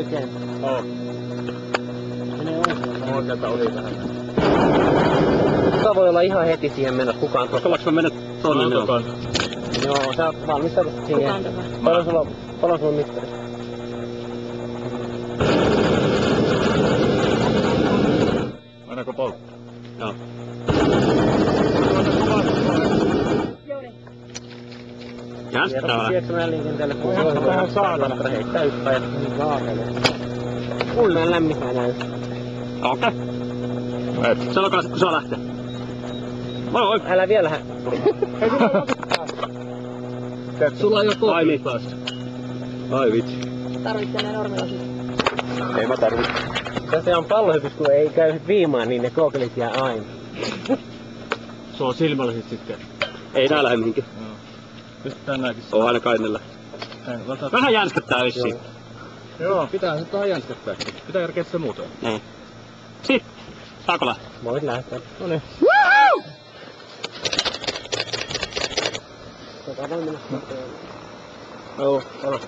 oikein. Oo. Menee oikein. Oon sieltä ohi vähän. Kuka voi olla ihan heti siihen mennä, kukaan tuossa. Uskallatko mä mennä tonne No, minun? Joo, sä valmistaudut siihen. Kukaan tämä. Paljon sulla mittari? Annako polttaa? Joo. Jännittävää. Tiedätkö meidän liikenteelle, kun Voi ottaa vähän saatana. heittää yppää ja saatana. Mulle on lämmin näin. Okei. Sanokaa sit kun saa lähteä. Moi. Älä vielä lähde. Sulla ei oo Ai koukeli niin. taas. Ai vitsi. Tarvitsee ne normilasit. Ei mä tarvi. Tässä on pallohypys, kun ei käy viimaan, niin ne kookelit jää aina. Se on silmälliset sitten. Ei nää lähde mihinkään. Joo. Pistetään nääkin. Oo aina kainella. Vähän jänskättää vissiin. Joo. Pitää se vähän jänskettää. Pitää järkeä se muuten. Niin. Sitten. Saako lähteä? Voit lähteä. Noniin. Tota voi mennä. Joo, alo.